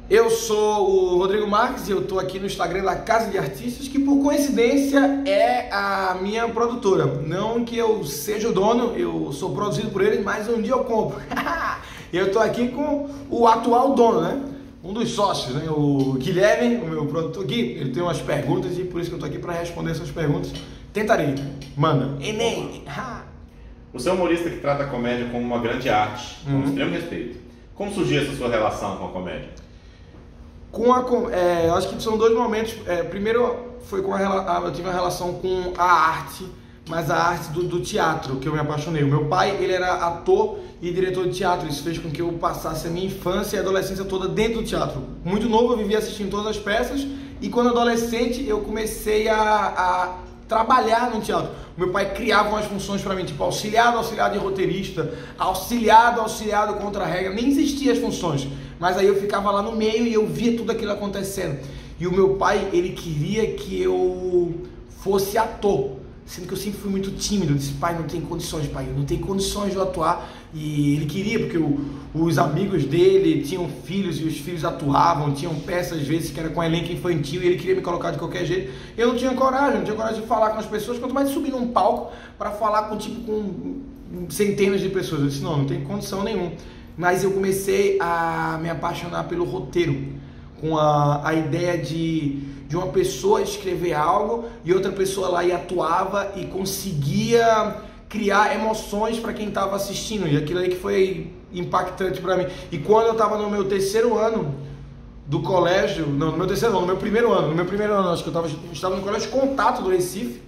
Eu sou o Rodrigo Marques e eu estou aqui no Instagram da Casa de Artistas, que por coincidência é a minha produtora. Não que eu seja o dono, eu sou produzido por eles, mas um dia eu compro. E eu estou aqui com o atual dono, né? Um dos sócios, né? O Guilherme, o meu produtor aqui. Ele tem umas perguntas e por isso que eu estou aqui para responder essas perguntas. Tentarei. Manda. Enem. Você é um humorista que trata a comédia como uma grande arte, com extremo respeito. Como surgiu essa sua relação com a comédia? Acho que são dois momentos. Primeiro foi eu tive uma relação com a arte, mas a arte do teatro, que eu me apaixonei. O meu pai, ele era ator e diretor de teatro. Isso fez com que eu passasse a minha infância e adolescência toda dentro do teatro. Muito novo, eu vivia assistindo todas as peças e quando adolescente eu comecei a trabalhar no teatro. O meu pai criava umas funções para mim, tipo auxiliado de roteirista, auxiliado contra a regra, nem existiam as funções, mas aí eu ficava lá no meio e eu via tudo aquilo acontecendo. E o meu pai, ele queria que eu fosse ator, sendo que eu sempre fui muito tímido. Eu disse: pai, não tem condições, pai, eu não tenho condições de eu atuar. E ele queria, porque os amigos dele tinham filhos e os filhos atuavam, tinham peças às vezes que era com elenco infantil e ele queria me colocar de qualquer jeito. Eu não tinha coragem de falar com as pessoas, quanto mais de subir num palco para falar com centenas de pessoas. Eu disse: não tem condição nenhuma. Mas eu comecei a me apaixonar pelo roteiro, com a ideia de uma pessoa escrever algo e outra pessoa lá e atuava e conseguia criar emoções para quem estava assistindo, e aquilo aí que foi impactante para mim. E quando eu estava no meu terceiro ano do colégio, não, no meu terceiro não, no meu primeiro ano, acho que eu estava no colégio Contato do Recife,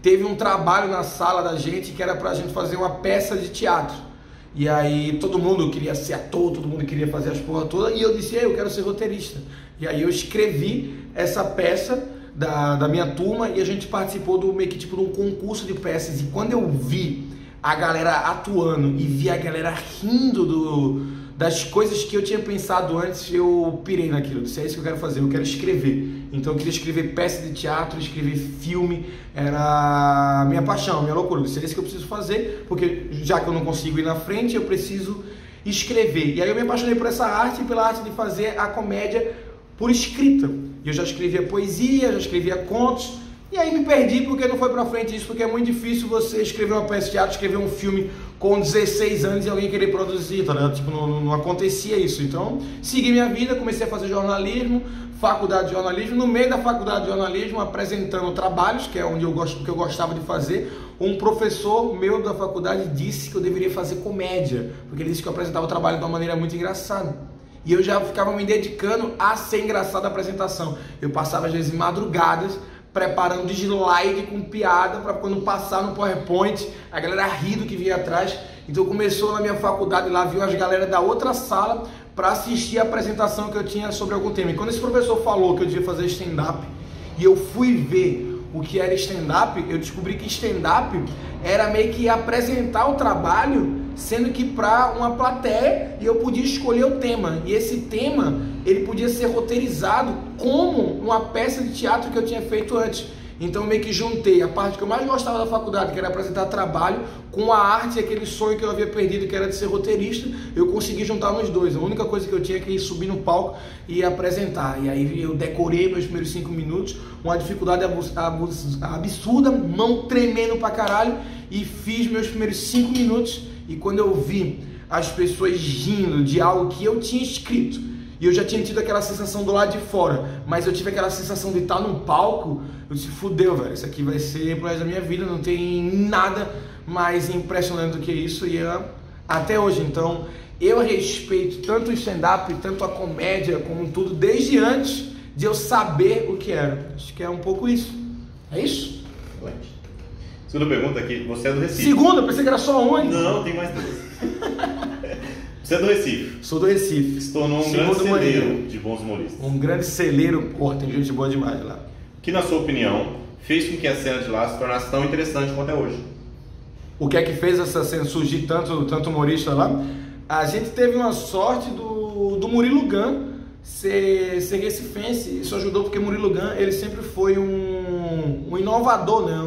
teve um trabalho na sala da gente que era pra gente fazer uma peça de teatro. E aí todo mundo queria ser ator, todo mundo queria fazer as porra toda, e eu disse: eu quero ser roteirista. E aí eu escrevi essa peça da minha turma e a gente participou meio que tipo de um concurso de peças. E quando eu vi a galera atuando e vi a galera rindo das coisas que eu tinha pensado antes, eu pirei naquilo. Eu disse: é isso que eu quero fazer, eu quero escrever. Então eu queria escrever peça de teatro, escrever filme, era a minha paixão, minha loucura. Eu disse: é isso que eu preciso fazer, porque já que eu não consigo ir na frente, eu preciso escrever. E aí eu me apaixonei por essa arte e pela arte de fazer a comédia por escrita. Eu já escrevia poesia, já escrevia contos, e aí me perdi porque não foi pra frente isso, porque é muito difícil você escrever uma peça de teatro, escrever um filme com 16 anos e alguém querer produzir, tá ligado? Tipo, não acontecia isso. Então, segui minha vida, comecei a fazer jornalismo, faculdade de jornalismo. No meio da faculdade de jornalismo, apresentando trabalhos, que é onde que eu gostava de fazer, um professor meu da faculdade disse que eu deveria fazer comédia, porque ele disse que eu apresentava o trabalho de uma maneira muito engraçada. E eu já ficava me dedicando a ser engraçado a apresentação. Eu passava às vezes madrugadas preparando slide com piada para quando passar no PowerPoint a galera rir do que vinha atrás. Então começou na minha faculdade lá, viu as galera da outra sala para assistir a apresentação que eu tinha sobre algum tema. E quando esse professor falou que eu devia fazer stand-up e eu fui ver o que era stand-up, eu descobri que stand-up era meio que apresentar o trabalho, sendo que para uma plateia, e eu podia escolher o tema, e esse tema ele podia ser roteirizado como uma peça de teatro que eu tinha feito antes. Então meio que juntei a parte que eu mais gostava da faculdade, que era apresentar trabalho, com a arte e aquele sonho que eu havia perdido, que era de ser roteirista. Eu consegui juntar nos dois. A única coisa que eu tinha é que ir subir no palco e apresentar. E aí eu decorei meus primeiros 5 minutos, uma dificuldade absurda, mão tremendo pra caralho, e fiz meus primeiros 5 minutos. E quando eu vi as pessoas rindo de algo que eu tinha escrito, e eu já tinha tido aquela sensação do lado de fora, mas eu tive aquela sensação de estar num palco, eu disse: fudeu, velho, isso aqui vai ser pro resto da minha vida, não tem nada mais impressionante do que isso, e até hoje. Então eu respeito tanto o stand-up, tanto a comédia, como tudo, desde antes de eu saber o que era. Acho que é um pouco isso. É isso? Excelente. Segunda pergunta aqui, você é do Recife. Segunda? Pensei que era só uma. Não, tem mais duas. Você é do Recife. Sou do Recife. Se tornou um grande celeiro de bons humoristas. Um grande celeiro, porra, tem gente boa demais lá. Que, na sua opinião, fez com que a cena de lá se tornasse tão interessante quanto é hoje? O que é que fez essa cena surgir tanto humorista lá? A gente teve uma sorte do Murilo Gun ser recifense. Isso ajudou porque Murilo Gun, ele sempre foi um inovador, né?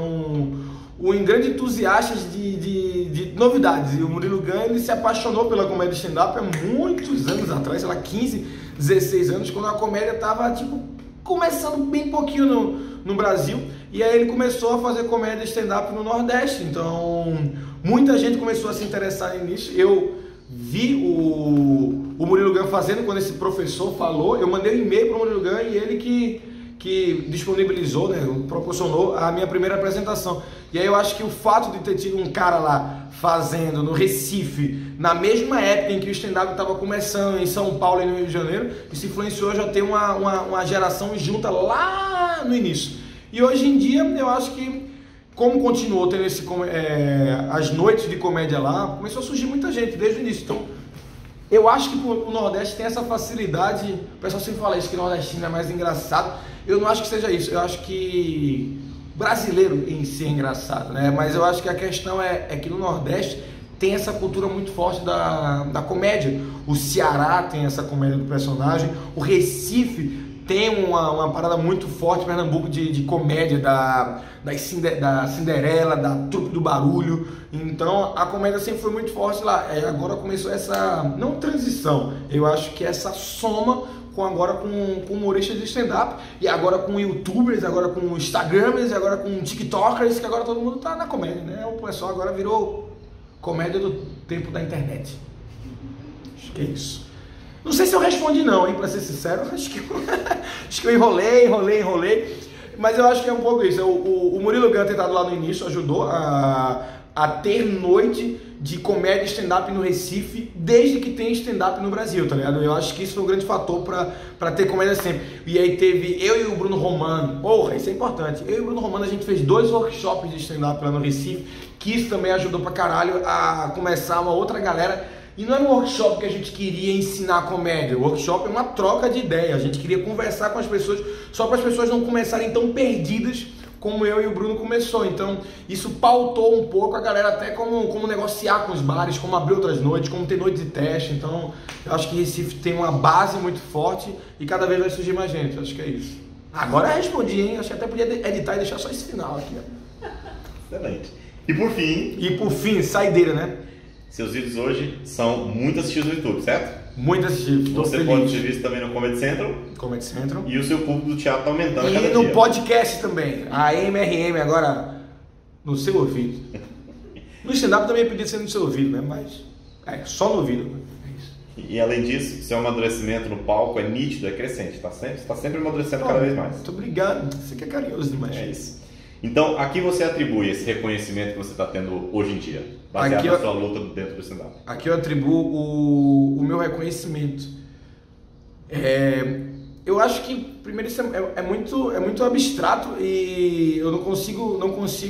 Um grande entusiasta de de novidades. E o Murilo Gun, ele se apaixonou pela comédia stand-up há muitos anos atrás, sei lá, 15, 16 anos, quando a comédia tava, tipo, começando bem pouquinho no Brasil. E aí ele começou a fazer comédia stand-up no Nordeste. Então, muita gente começou a se interessar nisso. Eu vi o Murilo Gun fazendo quando esse professor falou. Eu mandei um e-mail para o Murilo Gun e ele que disponibilizou, né, proporcionou a minha primeira apresentação. E aí eu acho que o fato de ter tido um cara lá fazendo no Recife, na mesma época em que o stand-up estava começando em São Paulo e no Rio de Janeiro, isso influenciou já ter uma geração junta lá no início. E hoje em dia eu acho que, como continuou tendo as noites de comédia lá, começou a surgir muita gente desde o início. Então, eu acho que o Nordeste tem essa facilidade. O pessoal sempre fala isso, que o nordestino é mais engraçado. Eu não acho que seja isso. Eu acho que o brasileiro em si é engraçado, né? Mas eu acho que a questão é que no Nordeste tem essa cultura muito forte da comédia. O Ceará tem essa comédia do personagem. O Recife tem uma parada muito forte, Pernambuco, de comédia, da Cinderela, da Trupe do Barulho. Então a comédia sempre foi muito forte lá. Agora começou essa, não transição, eu acho que essa soma agora com humoristas de stand-up, e agora com youtubers, agora com instagramers, agora com tiktokers, que agora todo mundo tá na comédia, né? O pessoal agora virou comédia do tempo da internet. Acho que é isso. Não sei se eu respondi não, hein, pra ser sincero. Acho que eu enrolei. Mas eu acho que é um pouco isso. O Murilo Gun, tentado lá no início, ajudou a ter noite de comédia stand-up no Recife, desde que tem stand-up no Brasil, tá ligado? Eu acho que isso foi um grande fator pra ter comédia sempre. E aí teve eu e o Bruno Romano. Porra, isso é importante. Eu e o Bruno Romano, a gente fez 2 workshops de stand-up lá no Recife, que isso também ajudou pra caralho a começar uma outra galera. E não era um workshop que a gente queria ensinar comédia. O workshop é uma troca de ideia. A gente queria conversar com as pessoas, só para as pessoas não começarem tão perdidas como eu e o Bruno começou. Então, isso pautou um pouco a galera até como negociar com os bares, como abrir outras noites, como ter noites de teste. Então, eu acho que Recife tem uma base muito forte e cada vez vai surgir mais gente. Eu acho que é isso. Agora eu respondi, hein? Acho que até podia editar e deixar só esse final aqui. Excelente. E por fim, saideira, né? Seus vídeos hoje são muito assistidos no YouTube, certo? Muito assistidos. Você pode ser visto também no Comedy Central. Comedy Central. E o seu público do teatro está aumentando e cada dia. E no podcast também. A MRM agora no seu ouvido. No stand-up também podia ser no seu ouvido, né? Mas só no ouvido. É isso. E além disso, seu amadurecimento no palco é nítido, é crescente. Está sempre amadurecendo cada vez mais. Muito obrigado. Você que é carinhoso demais. É isso. Então, a que você atribui esse reconhecimento que você está tendo hoje em dia, baseado na sua luta dentro do stand-up? Aqui eu atribuo o meu reconhecimento. Eu acho que, primeiro, isso é muito abstrato e eu não consigo,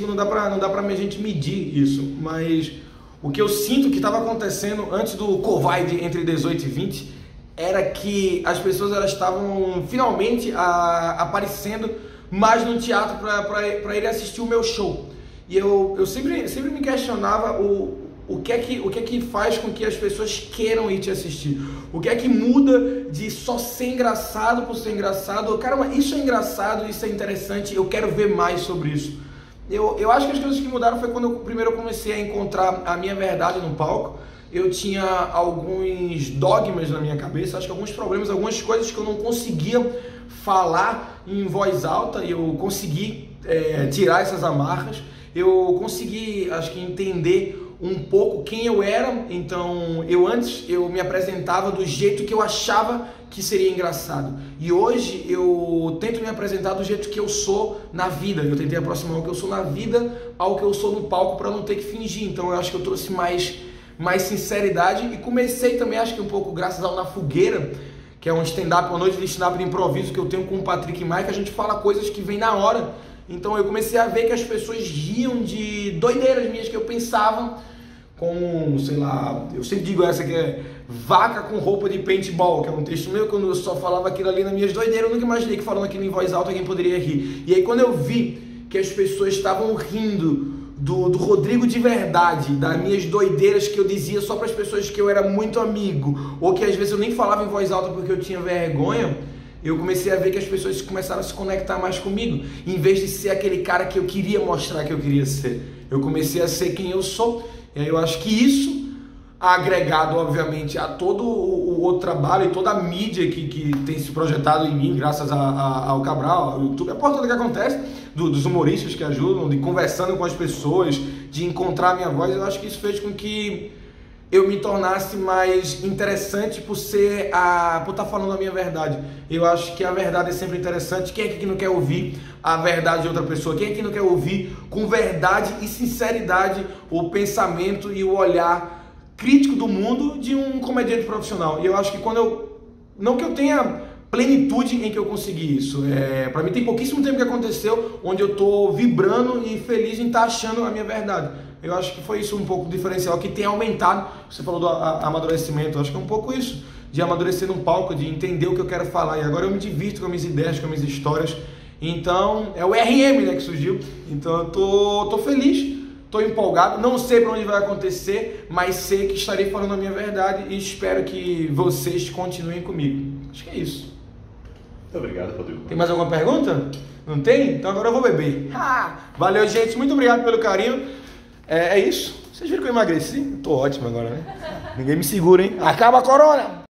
não dá pra a gente medir isso, mas o que eu sinto que estava acontecendo antes do Covid, entre 18 e 20, era que as pessoas elas estavam finalmente aparecendo mais no teatro para ele assistir o meu show. E eu sempre me questionava o que é que faz com que as pessoas queiram ir te assistir. O que é que muda de só ser engraçado por ser engraçado? Caramba, isso é engraçado, isso é interessante, eu quero ver mais sobre isso. Eu acho que as coisas que mudaram foi quando eu comecei a encontrar a minha verdade no palco. Eu tinha alguns dogmas na minha cabeça, acho que alguns problemas, algumas coisas que eu não conseguia falar em voz alta, e eu consegui tirar essas amarras. Eu consegui, acho que, entender um pouco quem eu era. Então, antes eu me apresentava do jeito que eu achava que seria engraçado. E hoje eu tento me apresentar do jeito que eu sou na vida. Eu tentei aproximar o que eu sou na vida ao que eu sou no palco para não ter que fingir. Então, eu acho que eu trouxe mais sinceridade e comecei também, acho que um pouco graças ao Na Fogueira, que é um stand-up, uma noite de stand-up de improviso que eu tenho com o Patrick Maia, que a gente fala coisas que vem na hora. Então eu comecei a ver que as pessoas riam de doideiras minhas que eu pensava, como, sei lá, eu sempre digo essa que é vaca com roupa de paintball, que é um texto meu, quando eu só falava aquilo ali nas minhas doideiras, eu nunca imaginei que falando aquilo em voz alta alguém poderia rir. E aí quando eu vi que as pessoas estavam rindo do Rodrigo de verdade, das minhas doideiras que eu dizia só para as pessoas que eu era muito amigo, ou que às vezes eu nem falava em voz alta porque eu tinha vergonha, eu comecei a ver que as pessoas começaram a se conectar mais comigo, em vez de ser aquele cara que eu queria mostrar que eu queria ser. Eu comecei a ser quem eu sou, E aí eu acho que isso, agregado, obviamente, a todo o outro trabalho e toda a mídia que tem se projetado em mim, graças ao Cabral, ao YouTube, a porta toda que acontece, dos humoristas que ajudam, de conversando com as pessoas, de encontrar a minha voz, eu acho que isso fez com que eu me tornasse mais interessante por estar falando a minha verdade. Eu acho que a verdade é sempre interessante. Quem é que não quer ouvir a verdade de outra pessoa? Quem é que não quer ouvir com verdade e sinceridade o pensamento e o olhar crítico do mundo de um comediante profissional? E eu acho que não que eu tenha plenitude em que eu consegui isso. Para mim tem pouquíssimo tempo que aconteceu onde eu tô vibrando e feliz em estar achando a minha verdade. Eu acho que foi isso um pouco o diferencial que tem aumentado. Você falou do amadurecimento, eu acho que é um pouco isso, de amadurecer num palco, de entender o que eu quero falar. E agora eu me divirto com as minhas ideias, com as minhas histórias. Então, é o RM, né, que surgiu. Então eu tô feliz, tô empolgado, não sei para onde vai acontecer, mas sei que estarei falando a minha verdade e espero que vocês continuem comigo. Acho que é isso. Muito obrigado, Rodrigo. Tem mais alguma pergunta? Não tem? Então agora eu vou beber. Valeu, gente. Muito obrigado pelo carinho. É isso. Vocês viram que eu emagreci? Tô ótimo agora, né? Ninguém me segura, hein? Acaba a corona!